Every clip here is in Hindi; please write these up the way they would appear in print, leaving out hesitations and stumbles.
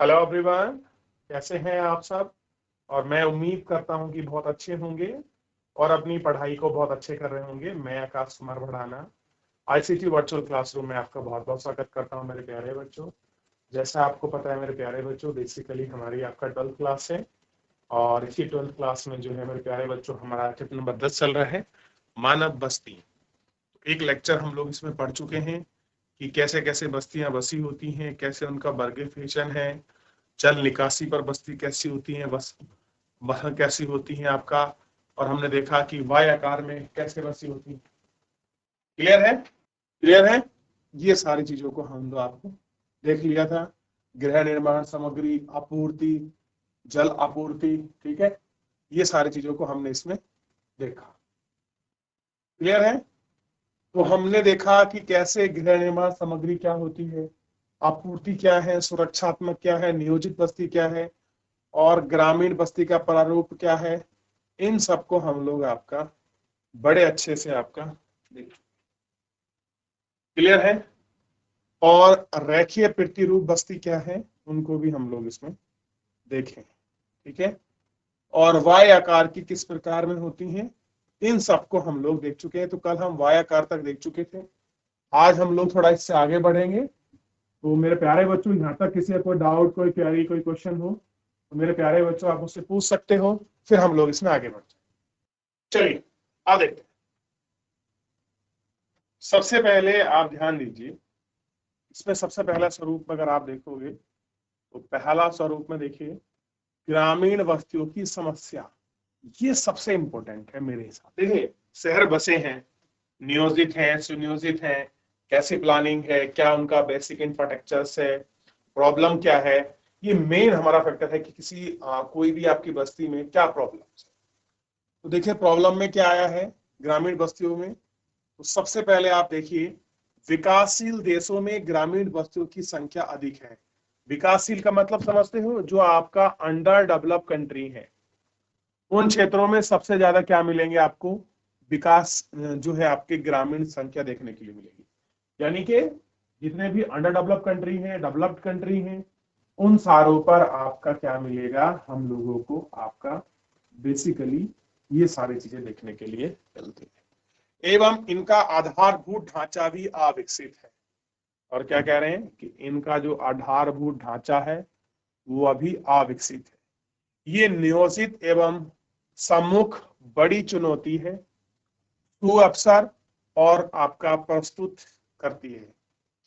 हेलो एवरीवन, कैसे हैं आप सब। और मैं उम्मीद करता हूं कि बहुत अच्छे होंगे और अपनी पढ़ाई को बहुत अच्छे कर रहे होंगे। मैं Akash Kumar Bhadana ICT virtual classroom में आपका बहुत बहुत स्वागत करता हूं मेरे प्यारे बच्चों। जैसा आपको पता है मेरे प्यारे बच्चों, बेसिकली हमारी आपका 12th क्लास है और इसी 12th क्लास में जो है मेरे प्यारे बच्चों हमारा चैप्टर नंबर 10 चल रहा है, मानव बस्ती। एक लेक्चर हम लोग इसमें पढ़ चुके हैं कि कैसे कैसे बस्तियां बसी होती हैं, कैसे उनका वर्गीकरण है, जल निकासी पर बस्ती कैसी होती है, बस वह कैसी होती है आपका, और हमने देखा कि वाय आकार में कैसे बसी होती है। क्लियर है? क्लियर है? ये सारी चीजों को हम लोग आपको देख लिया था। गृह निर्माण सामग्री आपूर्ति, जल आपूर्ति, ठीक है, ये सारी चीजों को हमने इसमें देखा। क्लियर है? तो हमने देखा कि कैसे गृह निर्माण सामग्री क्या होती है, आपूर्ति क्या है, सुरक्षात्मक क्या है, नियोजित बस्ती क्या है, और ग्रामीण बस्ती का प्रारूप क्या है। इन सबको हम लोग आपका बड़े अच्छे से आपका देख। क्लियर है? और रेखीय प्रतिरूप बस्ती क्या है, उनको भी हम लोग इसमें देखें। ठीक है? और वाय आकार की किस प्रकार में होती हैं, इन सबको हम लोग देख चुके हैं। तो कल हम वाय आकार तक देख चुके थे। आज हम लोग थोड़ा इससे आगे बढ़ेंगे। तो मेरे प्यारे बच्चों, यहाँ तक किसी का कोई डाउट, कोई क्वेरी, कोई क्वेश्चन हो तो मेरे प्यारे बच्चों आप मुझसे पूछ सकते हो, फिर हम लोग इसमें आगे बढ़ते हैं। चलिए आ देखते हैं। सबसे पहले आप ध्यान दीजिए, इसमें सबसे पहला स्वरूप अगर आप देखोगे तो पहला स्वरूप में देखिए ग्रामीण बस्तियों की समस्या। ये सबसे इंपॉर्टेंट है मेरे हिसाब से। देखिए, शहर बसे हैं, नियोजित हैं, सुनियोजित हैं, कैसी प्लानिंग है, क्या उनका बेसिक इंफ्रास्ट्रक्चर है, प्रॉब्लम क्या है, ये मेन हमारा फैक्टर है कि किसी कोई भी आपकी बस्ती में क्या प्रॉब्लम है। तो देखिए प्रॉब्लम में क्या आया है ग्रामीण बस्तियों में। तो सबसे पहले आप देखिए, विकासशील देशों में ग्रामीण बस्तियों की संख्या अधिक है। विकासशील का मतलब समझते हो, जो आपका अंडर डेवलप कंट्री है, उन क्षेत्रों में सबसे ज्यादा क्या मिलेंगे आपको, विकास जो है आपके ग्रामीण संख्या देखने के लिए मिलेगी। यानी कि जितने भी अंडर डेवलप कंट्री हैं, डेवलप्ड कंट्री हैं, उन सारों पर आपका क्या मिलेगा, हम लोगों को आपका बेसिकली ये सारी चीजें देखने के लिए मिलती है। एवं इनका आधारभूत ढांचा भी अविकसित है। और क्या कह रहे हैं कि इनका जो आधारभूत ढांचा है वो अभी अविकसित है। ये नियोजित एवं सम्मुख बड़ी चुनौती है, सुअवसर और आपका प्रस्तुत करती है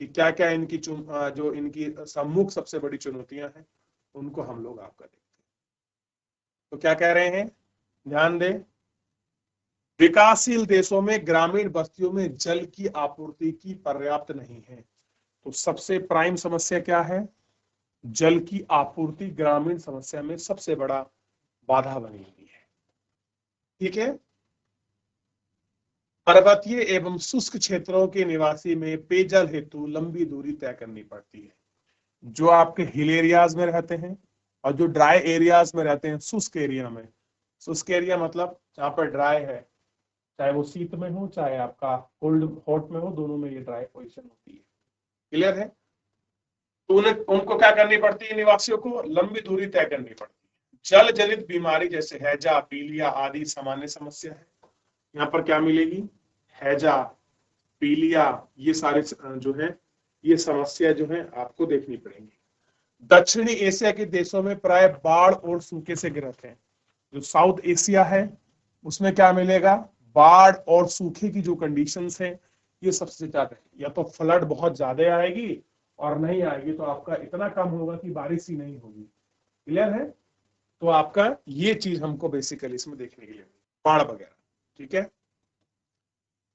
कि क्या क्या इनकी जो इनकी सम्मुख सबसे बड़ी चुनौतियां हैं उनको हम लोग आपका देखते हैं। तो क्या कह रहे हैं, ध्यान दें, विकासशील देशों में ग्रामीण बस्तियों में जल की आपूर्ति की पर्याप्त नहीं है। तो सबसे प्राइम समस्या क्या है, जल की आपूर्ति ग्रामीण समस्या में सबसे बड़ा बाधा बनी हुई है। ठीक है? पर्वतीय एवं शुष्क क्षेत्रों के निवासी में पेयजल हेतु लंबी दूरी तय करनी पड़ती है। जो आपके हिल एरियाज में रहते हैं और जो ड्राई एरियाज में रहते हैं, शुष्क एरिया में, शुष्क एरिया मतलब जहां पर ड्राई है, चाहे वो शीत में हो चाहे आपका कोल्ड हॉट में हो, दोनों में ये ड्राई पोजिशन होती है। क्लियर है? तो उनको क्या करनी पड़ती है, निवासियों को लंबी दूरी तय करनी पड़ती है। जल जनित बीमारी जैसे हैजा, पीलिया आदि सामान्य समस्या है। यहाँ पर क्या मिलेगी, हैजा, पीलिया, ये सारे जो है ये समस्या जो है आपको देखनी पड़ेगी। दक्षिणी एशिया के देशों में प्राय बाढ़ और सूखे से ग्रस्त हैं। जो साउथ एशिया है उसमें क्या मिलेगा, बाढ़ और सूखे की जो कंडीशंस है ये सबसे ज्यादा है। या तो फ्लड बहुत ज्यादा आएगी और नहीं आएगी तो आपका इतना कम होगा कि बारिश ही नहीं होगी। क्लियर है? तो आपका ये चीज हमको बेसिकली इसमें देखने के लिए, बाढ़ वगैरह। ठीक है?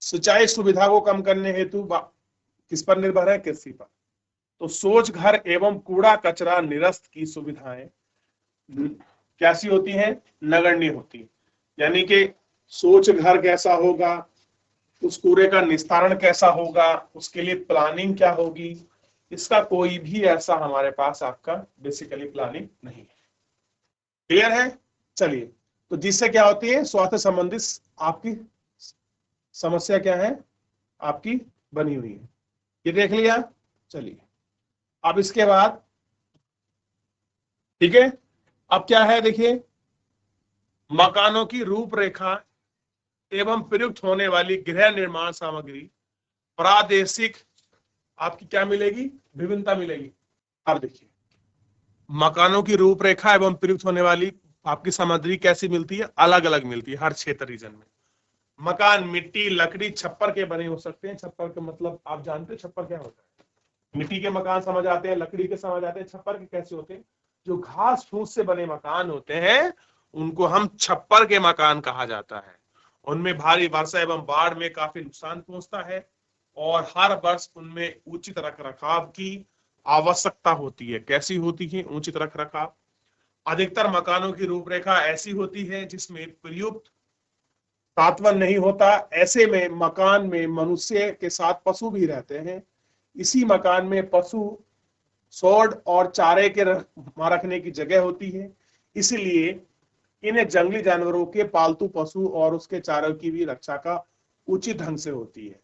सिंचाई सुविधा को कम करने हेतु किस पर निर्भर है, कृषि पर। तो सोच घर एवं कूड़ा कचरा निरस्त की सुविधाएं कैसी होती हैं, नगण्य होती है। यानी कि सोच घर कैसा होगा, उस कूड़े का निस्तारण कैसा होगा, उसके लिए प्लानिंग क्या होगी, इसका कोई भी ऐसा हमारे पास आपका बेसिकली प्लानिंग नहीं है। क्लियर है? चलिए, तो जिससे क्या होती है, स्वास्थ्य संबंधित आपकी समस्या क्या है आपकी बनी हुई है। ये देख लिया। चलिए अब इसके बाद ठीक है। अब क्या है देखिए, मकानों की रूपरेखा एवं प्रयुक्त होने वाली गृह निर्माण सामग्री प्रादेशिक आपकी क्या मिलेगी, विभिन्नता मिलेगी। अब देखिए, मकानों की रूपरेखा एवं प्रयुक्त होने वाली आपकी सामग्री कैसी मिलती है, अलग अलग मिलती है हर क्षेत्र रीजन में। मकान मिट्टी लकड़ी छप्पर के बने हो सकते हैं। छप्पर का मतलब आप जानते हैं छप्पर क्या होता है। मिट्टी के मकान समझ आते हैं, लकड़ी के समझ आते हैं, छप्पर के कैसे होते हैं, जो घास फूस से बने मकान होते हैं उनको हम छप्पर के मकान कहा जाता है। उनमें भारी वर्षा एवं बाढ़ में काफी नुकसान पहुंचता है और हर वर्ष उनमें उचित रख रखाव की आवश्यकता होती है। कैसी होती है उचित रख रखाव। अधिकतर मकानों की रूपरेखा ऐसी होती है जिसमें प्रयुक्त तात्वन नहीं होता। ऐसे में मकान में मनुष्य के साथ पशु भी रहते हैं। इसी मकान में पशु सोड और चारे के रखने की जगह होती है, इसलिए इन्हें जंगली जानवरों के पालतू पशु और उसके चारे की भी रक्षा का उचित ढंग से होती है।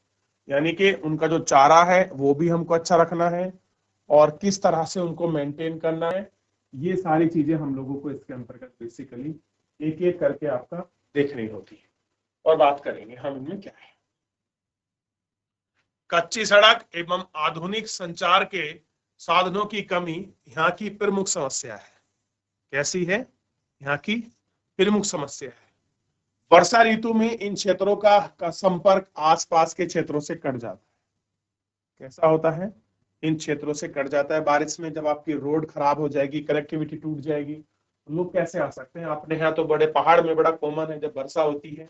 यानी कि उनका जो चारा है वो भी हमको अच्छा रखना है और किस तरह से उनको मेंटेन करना है, ये सारी चीजें हम लोगों को इसके अंतर्गत बेसिकली एक एक करके आपका देखनी होती है और बात करेंगे हम इनमें क्या है। कच्ची सड़क एवं आधुनिक संचार के साधनों की कमी यहाँ की प्रमुख समस्या है। कैसी है, यहाँ की प्रमुख समस्या है। वर्षा ऋतु में इन क्षेत्रों का संपर्क आसपास के क्षेत्रों से कट जाता है। कैसा होता है, इन क्षेत्रों से कट जाता है। बारिश में जब आपकी रोड खराब हो जाएगी, कनेक्टिविटी टूट जाएगी, लोग कैसे आ सकते हैं। अपने यहाँ तो बड़े पहाड़ में बड़ा कॉमन है, जब वर्षा होती है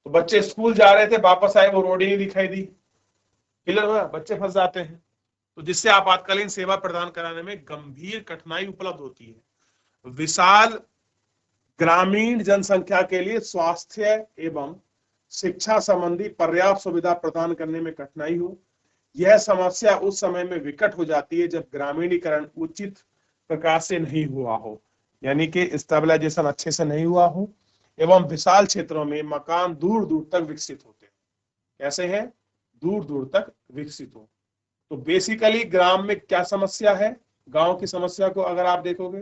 तो बच्चे स्कूल जा रहे थे, वापस आए वो रोड ही नहीं दिखाई दी, क्लियर हुआ, बच्चे फंस जाते हैं। तो जिससे आपातकालीन सेवा प्रदान कराने में गंभीर कठिनाई उपलब्ध होती है। विशाल ग्रामीण जनसंख्या के लिए स्वास्थ्य एवं शिक्षा संबंधी पर्याप्त सुविधा प्रदान करने में कठिनाई हो। यह समस्या उस समय में विकट हो जाती है जब ग्रामीणीकरण उचित प्रकार से नहीं हुआ हो, यानी कि स्टेबलाइजेशन अच्छे से नहीं हुआ हो एवं विशाल क्षेत्रों में मकान दूर दूर तक विकसित होते हैं। कैसे हैं, दूर दूर तक विकसित हो। तो बेसिकली ग्राम में क्या समस्या है, गांव की समस्या को अगर आप देखोगे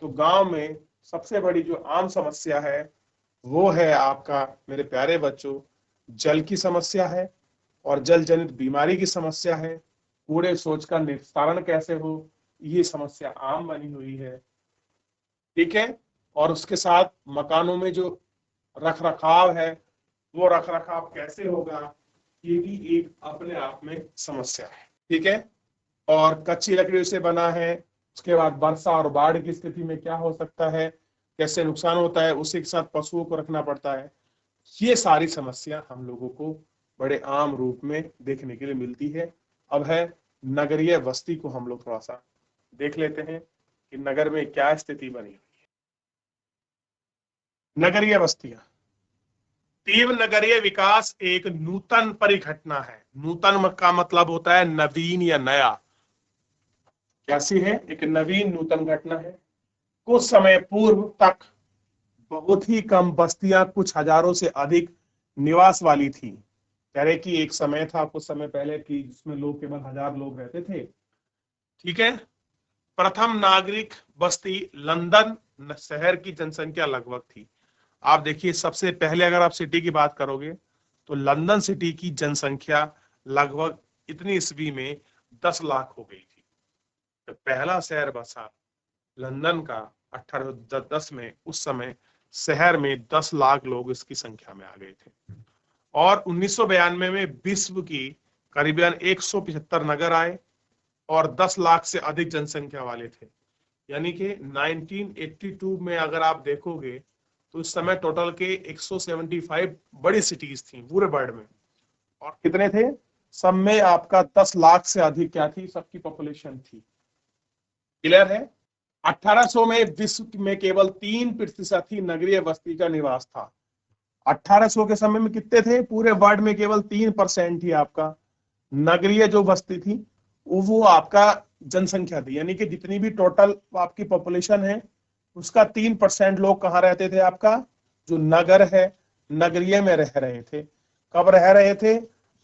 तो गांव में सबसे बड़ी जो आम समस्या है वो है आपका मेरे प्यारे बच्चों, जल की समस्या है और जल जनित बीमारी की समस्या है। कूड़े सोच का निस्तारण कैसे हो, ये समस्या आम बनी हुई है। ठीक है, और उसके साथ मकानों में जो रख रखाव है वो रख रखाव कैसे होगा, ये भी एक अपने आप में समस्या है। ठीक है, और कच्ची लकड़ी से बना है, उसके बाद वर्षा और बाढ़ की स्थिति में क्या हो सकता है, कैसे नुकसान होता है, उसी के साथ पशुओं को रखना पड़ता है। ये सारी समस्या हम लोगों को बड़े आम रूप में देखने के लिए मिलती है। अब है नगरीय बस्ती को हम लोग थोड़ा सा देख लेते हैं कि नगर में क्या स्थिति बनी हुई है। नगरीय बस्तियां, तीव्र नगरीय विकास एक नूतन परिघटना है। नूतन का मतलब होता है नवीन या नया। कैसी है, एक नवीन नूतन घटना है। कुछ समय पूर्व तक बहुत ही कम बस्तियां कुछ हजारों से अधिक निवास वाली थी। कह रहे कि एक समय था कुछ समय पहले की जिसमें लोग केवल 1000 लोग रहते थे। ठीक है, प्रथम नागरिक बस्ती लंदन शहर की जनसंख्या लगभग थी। आप देखिए सबसे पहले अगर आप सिटी की बात करोगे तो लंदन सिटी की जनसंख्या लगभग इतनी ईस्वी में 10 लाख हो गई थी। तो पहला शहर बसा लंदन का 1810 में, उस समय शहर में 10 लाख लोग इसकी संख्या में आ गए थे। और 1992 में विश्व की करीबन 175 नगर आए और 10 लाख से अधिक जनसंख्या वाले थे। यानी कि 1982 में अगर आप देखोगे तो उस समय टोटल के 175 बड़ी सिटीज थी पूरे वर्ल्ड में, और कितने थे, सब में आपका 10 लाख से अधिक क्या थी, सबकी पॉपुलेशन थी। क्लियर है। 1800 में विश्व में केवल 3% ही नगरीय बस्ती का निवास था। 1800 के समय में कितने थे, पूरे वर्ल्ड में केवल 3% ही आपका नगरीय जो बस्ती थी वो आपका जनसंख्या थी। यानी कि जितनी भी टोटल आपकी पॉपुलेशन है उसका 3% लोग कहाँ रहते थे, आपका जो नगर है नगरीय में रह रहे थे। कब रह रहे थे,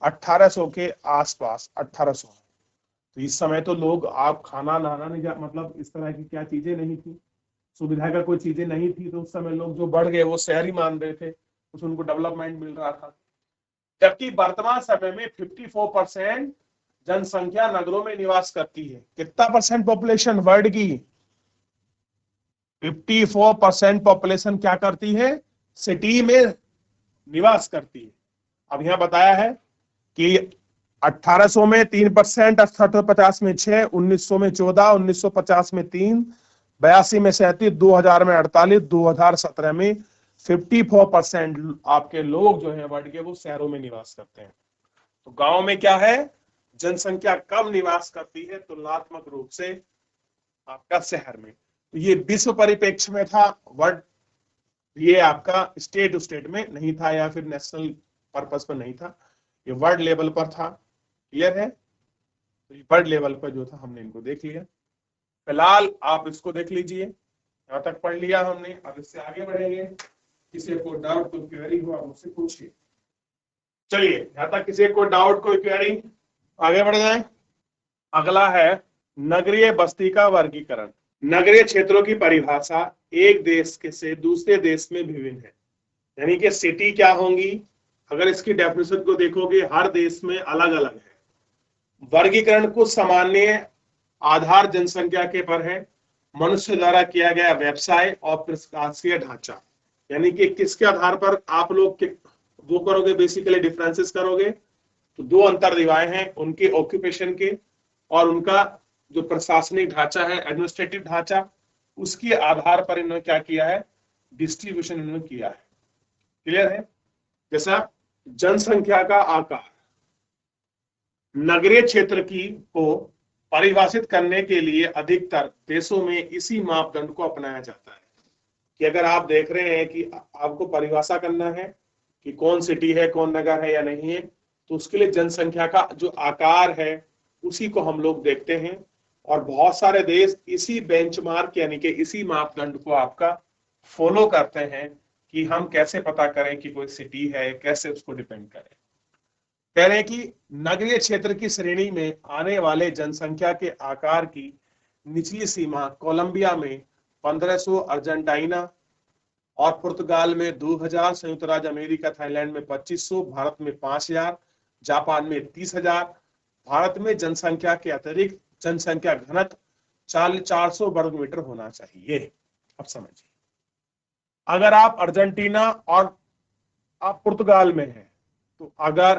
1800 के आसपास, 1800। तो इस समय तो लोग आप खाना नहाना नहीं जा, मतलब इस तरह की क्या चीजें नहीं थी, सुविधा का कोई चीजें नहीं थी, तो उस समय लोग जो बढ़ गए वो शहरी मान रहे थे, उसमें उनको डेवलपमेंट मिल रहा था। जबकि वर्तमान समय में 54% जनसंख्या नगरों में निवास करती है। कितना परसेंट पॉपुलेशन वर्ल्ड की? 54% पॉपुलेशन क्या करती है? सिटी में निवास करती है। अब यहां बताया है कि 1800 में 3%, 1850 में 6, 1900 में 14, 1950 में 3, 82 में 37, 2000 में 48, 2017 में 54% आपके लोग जो है वर्ल्ड के वो शहरों में निवास करते हैं। तो गांव में क्या है, जनसंख्या कम निवास करती है तुलनात्मक रूप से आपका शहर में। तो ये विश्व परिप्रेक्ष्य में था, वर्ल्ड, ये आपका स्टेट टू स्टेट में नहीं था या फिर नेशनल पर्पस पर नहीं था, ये वर्ल्ड लेवल पर था। क्लियर है? तो वर्ल्ड लेवल पर जो था हमने इनको देख लिया। फिलहाल आप इसको देख लीजिए, यहां तक पढ़ लिया हमने। अब इससे आगे बढ़ेंगे, किसी को डाउट कोई क्वेरी हो आप मुझसे पूछिए। चलिए, यहां तक किसी को डाउट कोई क्वेरी, आगे बढ़ जाए। अगला है नगरीय बस्ती का वर्गीकरण। नगरीय क्षेत्रों की परिभाषा एक देश के से दूसरे देश में विभिन्न है। यानी कि सिटी क्या होंगी, अगर इसकी डेफिनेशन को देखोगे हर देश में अलग अलग है। वर्गीकरण को सामान्य आधार जनसंख्या के पर है, मनुष्य द्वारा किया गया व्यवसाय और प्रशासकीय ढांचा। यानी कि किसके आधार पर आप लोग वो करोगे, बेसिकली डिफरेंसेस करोगे, तो दो अंतर दिवाए हैं, उनके ऑक्यूपेशन के और उनका जो प्रशासनिक ढांचा है, एडमिनिस्ट्रेटिव ढांचा, उसके आधार पर इन्होंने क्या किया है, डिस्ट्रीब्यूशन इन्होंने किया है। क्लियर है? जैसा जनसंख्या का आकार, नगरीय क्षेत्र की को परिभाषित करने के लिए अधिकतर देशों में इसी मापदंड को अपनाया जाता है। कि अगर आप देख रहे हैं कि आपको परिभाषा करना है कि कौन सिटी है, कौन नगर है या नहीं है, तो उसके लिए जनसंख्या का जो आकार है उसी को हम लोग देखते हैं। और बहुत सारे देश इसी बेंचमार्क यानी कि इसी मापदंड को आपका फॉलो करते हैं कि हम कैसे पता करें कि कोई सिटी है, कैसे उसको डिपेंड करें। कह रहे हैं कि नगरीय क्षेत्र की श्रेणी में आने वाले जनसंख्या के आकार की निचली सीमा कोलंबिया में 1500, अर्जेंटीना और पुर्तगाल में 2000, संयुक्त राज्य अमेरिका थाईलैंड में 2500, भारत में 5000, जापान में 30,000। भारत में जनसंख्या के अतिरिक्त जनसंख्या घनत्व 400 वर्ग मीटर होना चाहिए। अब समझिए, अगर आप अर्जेंटीना और आप पुर्तगाल में हैं, तो अगर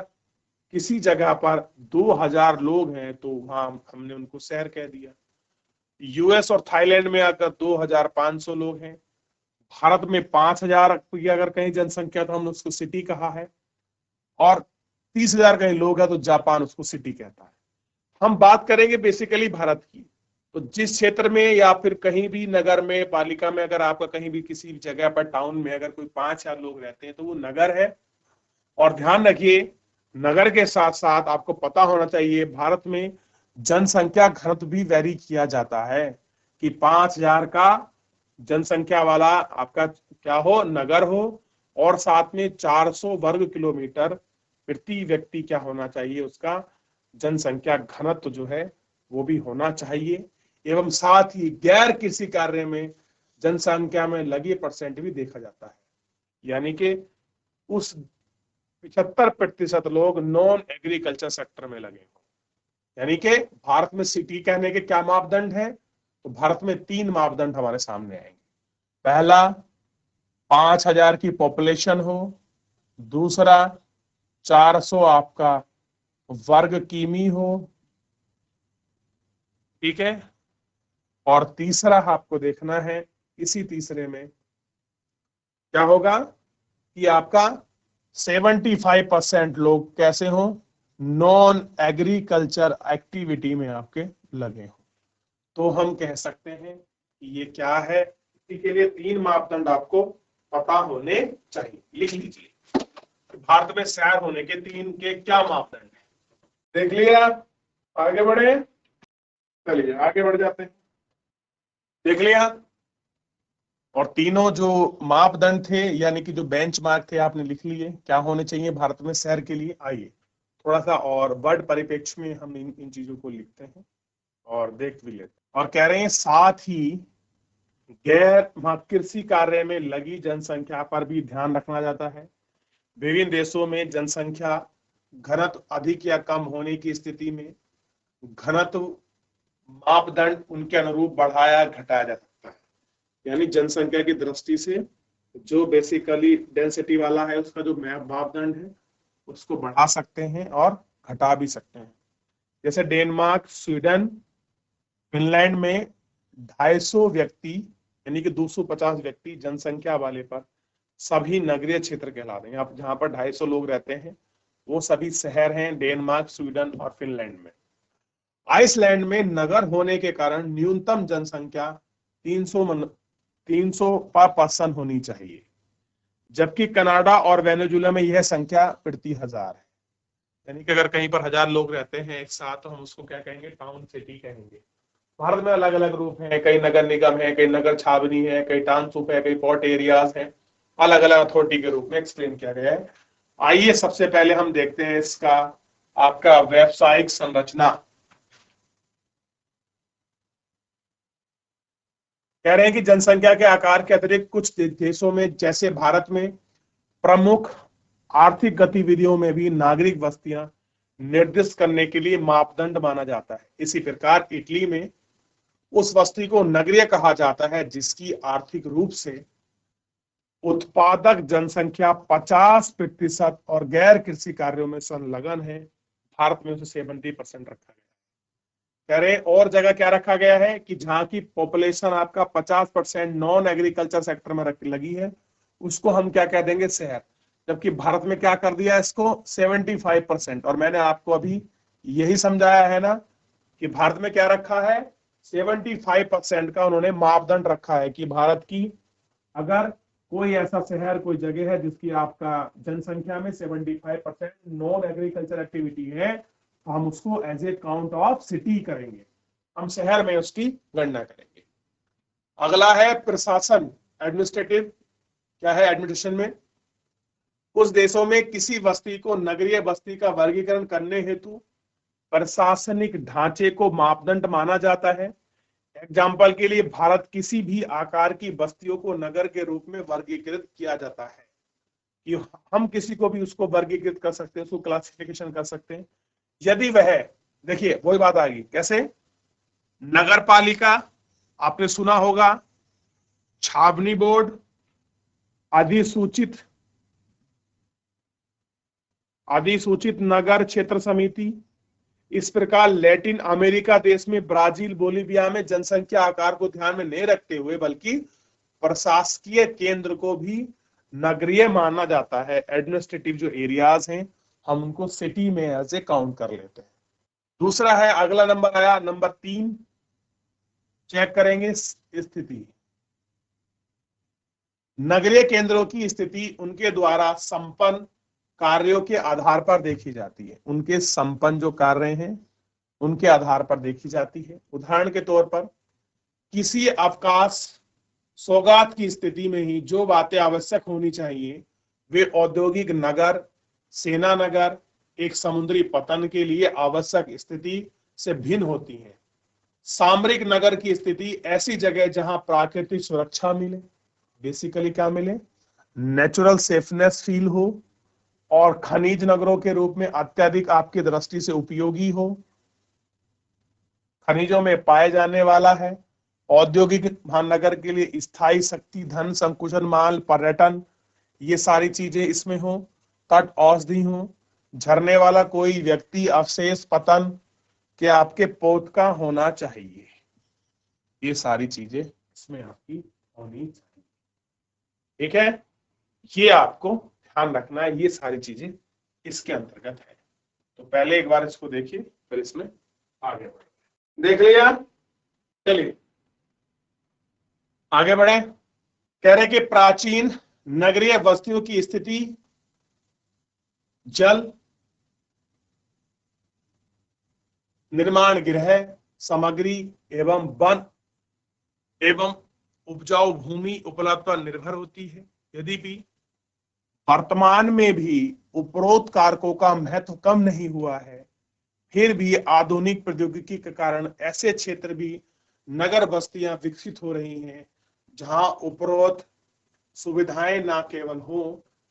किसी जगह पर 2000 लोग हैं तो वहां हमने उनको शहर कह दिया। यूएस और थाईलैंड में अगर 2500 लोग हैं, भारत में 5000 की अगर कहीं जनसंख्या तो हमने उसको सिटी कहा है, और 30,000 कहीं लोग हैं तो जापान उसको सिटी कहता है। हम बात करेंगे बेसिकली भारत की, तो जिस क्षेत्र में या फिर कहीं भी नगर में, पालिका में, अगर आपका कहीं भी किसी जगह पर टाउन में अगर कोई 5000 लोग रहते हैं तो वो नगर है। और ध्यान रखिए, नगर के साथ साथ आपको पता होना चाहिए भारत में जनसंख्या घनत्व भी वेरी किया जाता है कि 5000 का जनसंख्या वाला आपका क्या हो, नगर हो, और साथ में 400 वर्ग किलोमीटर प्रति व्यक्ति क्या होना चाहिए, उसका जनसंख्या घनत्व जो है वो भी होना चाहिए। एवं साथ ही गैर कृषि कार्य में जनसंख्या में लगे परसेंट भी देखा जाता है। यानी कि उस 75% लोग नॉन एग्रीकल्चर सेक्टर में लगे हो। यानी कि भारत में सिटी कहने के क्या मापदंड है, तो भारत में 3 मापदंड हमारे सामने आएंगे। पहला, 5000 की पॉपुलेशन हो, दूसरा 400 आपका वर्ग किमी हो, ठीक है, और तीसरा आपको देखना है, इसी तीसरे में क्या होगा कि आपका 75% लोग कैसे हो, नॉन एग्रीकल्चर एक्टिविटी में आपके लगे हो। तो हम कह सकते हैं कि ये क्या है, इसी के लिए 3 मापदंड आपको पता होने चाहिए। लिख लीजिए, भारत में शहर होने के 3 के क्या मापदंड है, देख लिया। आगे बढ़े, चलिए आगे बढ़ जाते हैं। देख लिया, और तीनों जो मापदंड थे यानी कि जो बेंचमार्क थे आपने लिख लिए, क्या होने चाहिए भारत में शहर के लिए। आइए थोड़ा सा और वर्ड परिप्रेक्ष्य में हम इन चीजों को लिखते हैं और देख भी लेते हैं। और कह रहे हैं साथ ही गैर कृषि कार्य में लगी जनसंख्या पर भी ध्यान रखना जाता है। विभिन्न देशों में जनसंख्या घनत्व अधिक या कम होने की स्थिति में घनत्व मापदंड उनके अनुरूप बढ़ाया घटाया जा सकता है। यानी जनसंख्या की दृष्टि से जो बेसिकली डेंसिटी वाला है उसका जो मापदंड है उसको बढ़ा सकते हैं और घटा भी सकते हैं। जैसे डेनमार्क, स्वीडन, फिनलैंड में 250 व्यक्ति यानी कि 250 व्यक्ति जनसंख्या वाले पर सभी नगरीय क्षेत्र कहलाते हैं। आप जहां पर 250 लोग रहते हैं वो सभी शहर हैं डेनमार्क, स्वीडन और फिनलैंड में। आइसलैंड में नगर होने के कारण न्यूनतम जनसंख्या 300 पर पर्सन होनी चाहिए, जबकि कनाडा और वेनेजुएला में यह संख्या प्रति 1000 है। यानी कि अगर कहीं पर 1000 लोग रहते हैं एक साथ तो हम उसको क्या कहेंगे, टाउन सिटी कहेंगे। भारत में अलग अलग रूप हैं, कई नगर निगम है, कई नगर छावनी है, कई टाउनशिप है, कई पोर्ट एरियाज है, अलग अलग अथॉरिटी के रूप में एक्सप्लेन किया गया है। आइए सबसे पहले हम देखते हैं इसका आपका व्यावसायिक संरचना। कह रहे हैं कि जनसंख्या के आकार के अतिरिक्त कुछ देशों में जैसे भारत में प्रमुख आर्थिक गतिविधियों में भी नागरिक बस्तियां निर्दिष्ट करने के लिए मापदंड माना जाता है। इसी प्रकार इटली में उस बस्ती को नगरीय कहा जाता है जिसकी आर्थिक रूप से उत्पादक जनसंख्या 50% और गैर कृषि कार्यों में संलग्न है। भारत में उसे 70% रखा गया। कह रहे और जगह क्या रखा गया है कि जहां की पॉपुलेशन आपका 50% नॉन एग्रीकल्चर सेक्टर में लगी है उसको हम क्या कह देंगे, शहर। जबकि भारत में क्या कर दिया इसको 75%। और मैंने आपको अभी यही समझाया है ना कि भारत में क्या रखा है 75% का उन्होंने मापदंड रखा है कि भारत की अगर कोई ऐसा शहर कोई जगह है जिसकी आपका जनसंख्या में 75% नॉन एग्रीकल्चर एक्टिविटी है तो हम उसको as a count of city करेंगे, हम शहर में उसकी गणना करेंगे। अगला है प्रशासन, एडमिनिस्ट्रेटिव। क्या है एडमिनिस्ट्रेशन में? कुछ देशों में किसी बस्ती को नगरीय बस्ती का वर्गीकरण करने हेतु प्रशासनिक ढांचे को मापदंड माना जाता है। एग्जाम्पल के लिए भारत किसी भी आकार की बस्तियों को नगर के रूप में वर्गीकृत किया जाता है कि हम किसी को भी उसको वर्गीकृत कर सकते हैं, उसको क्लासिफिकेशन कर सकते हैं यदि वह, देखिए वही बात आ गई, कैसे? नगर पालिका आपने सुना होगा, छावनी बोर्ड, अधिसूचित नगर क्षेत्र समिति। इस प्रकार लैटिन अमेरिका देश में ब्राजील, बोलीविया में जनसंख्या आकार को ध्यान में नहीं रखते हुए बल्कि प्रशासकीय केंद्र को भी नगरीय माना जाता है। एडमिनिस्ट्रेटिव जो एरियाज हैं हम उनको सिटी में एज ए काउंट कर लेते हैं। दूसरा है, अगला नंबर आया नंबर 3, चेक करेंगे स्थिति। नगरीय केंद्रों की स्थिति उनके द्वारा संपन्न कार्यों के आधार पर देखी जाती है। उनके संपन्न जो कार्य हैं उनके आधार पर देखी जाती है। उदाहरण के तौर पर किसी अवकाश सौगात की स्थिति में ही जो बातें आवश्यक होनी चाहिए वे औद्योगिक नगर, सेना नगर, एक समुद्री पतन के लिए आवश्यक स्थिति से भिन्न होती है। सामरिक नगर की स्थिति ऐसी जगह जहां प्राकृतिक सुरक्षा मिले, बेसिकली क्या मिले, नेचुरल सेफनेस फील हो और खनिज नगरों के रूप में अत्यधिक आपकी दृष्टि से उपयोगी हो, खनिजों में पाए जाने वाला है। औद्योगिक महानगर के लिए स्थायी शक्ति, धन, संकुचन माल, पर्यटन, ये सारी चीजें इसमें हो। तट औषधि हो, झरने वाला कोई व्यक्ति अवशेष पतन के आपके पोत का होना चाहिए। ये सारी चीजें इसमें आपकी होनी चाहिए। ठीक है, ये आपको ध्यान रखना है, ये सारी चीजें इसके अंतर्गत है। तो पहले एक बार इसको देखिए फिर इसमें आगे बढ़े। देख लिया, चलिए आगे बढ़े। कह रहे कि प्राचीन नगरीय बस्तियों की स्थिति जल, निर्माण गृह, सामग्री एवं वन एवं उपजाऊ भूमि उपलब्ध पर निर्भर होती है। यद्यपि वर्तमान में भी उपरोक्त कारकों का महत्व कम नहीं हुआ है, फिर भी आधुनिक प्रौद्योगिकी के कारण ऐसे क्षेत्र भी नगर बस्तियां विकसित हो रही हैं जहां उपरोक्त सुविधाएं न केवल हो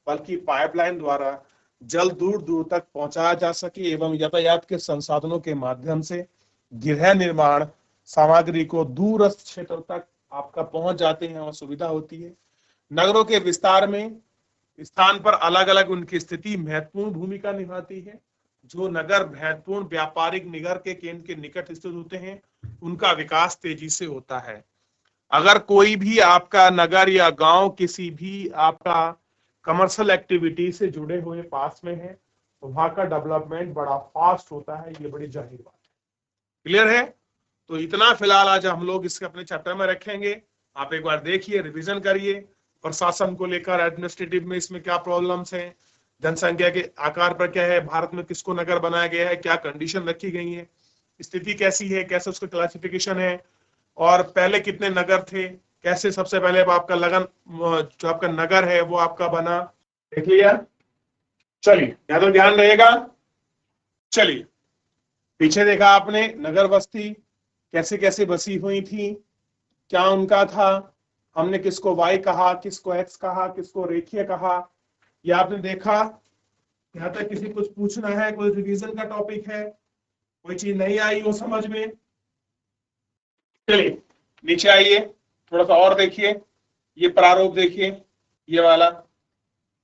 बल्कि पाइपलाइन द्वारा जल दूर दूर तक पहुंचाया जा सके एवं यातायात के संसाधनों के माध्यम से गृह निर्माण सामग्री को दूरस्थ क्षेत्र तक आपका पहुंच जाते हैं और सुविधा होती है। नगरों के विस्तार में स्थान पर अलग अलग उनकी स्थिति महत्वपूर्ण भूमिका निभाती है। जो नगर महत्वपूर्ण व्यापारिक निगर के केंद्र के निकट स्थित होते हैं उनका विकास तेजी से होता है। अगर कोई भी आपका नगर या गांव किसी भी आपका कमर्शियल एक्टिविटी से जुड़े हुए पास में है तो वहां का डेवलपमेंट बड़ा फास्ट होता है, ये बड़ी जाहिर बात है। क्लियर है? तो इतना फिलहाल आज हम लोग इसके अपने चैप्टर में रखेंगे। आप एक बार देखिए, रिवीजन करिए, प्रशासन को लेकर एडमिनिस्ट्रेटिव में इसमें क्या प्रॉब्लम्स हैं, जनसंख्या के आकार पर क्या है, भारत में किसको नगर बनाया गया है, क्या कंडीशन रखी गई है, स्थिति कैसी है, कैसे उसका क्लासिफिकेशन है, और पहले कितने नगर थे, कैसे सबसे पहले आपका लगन जो आपका नगर है वो आपका बना। देख लिया? चलिए, यहां तो ध्यान रहेगा। चलिए, पीछे देखा आपने नगर बस्ती कैसे कैसे बसी हुई थी, क्या उनका था, हमने किसको वाई कहा, किसको एक्स कहा, किसको रेखीय कहा, ये आपने देखा। यहां तक किसी कुछ पूछना है, कोई रिवीजन का टॉपिक है, कोई चीज नहीं आई हो समझ में? चलिए नीचे आइए, थोड़ा सा और देखिए, ये प्रारूप देखिए, ये वाला।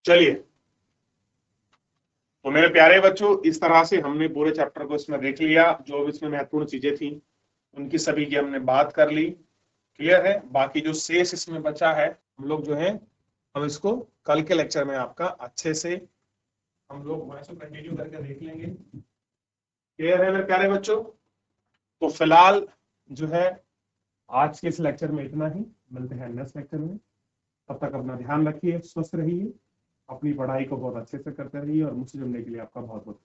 चलिए, तो मेरे प्यारे बच्चों, इस तरह से हमने पूरे चैप्टर को इसमें देख लिया। जो भी इसमें महत्वपूर्ण चीजें थी उनकी सभी की हमने बात कर ली। क्लियर है? बाकी जो शेष इसमें बचा है हम लोग जो है हम इसको कल के लेक्चर में आपका अच्छे से हम लोग कंटिन्यू करके देख लेंगे। क्लियर है मेरे प्यारे बच्चों? तो फिलहाल जो है आज के इस लेक्चर में इतना ही, मिलते हैं नेक्स्ट लेक्चर में। तब तक अपना ध्यान रखिए, स्वस्थ रहिए, अपनी पढ़ाई को बहुत अच्छे से करते रहिए और मुझसे जुड़ने के लिए आपका बहुत बहुत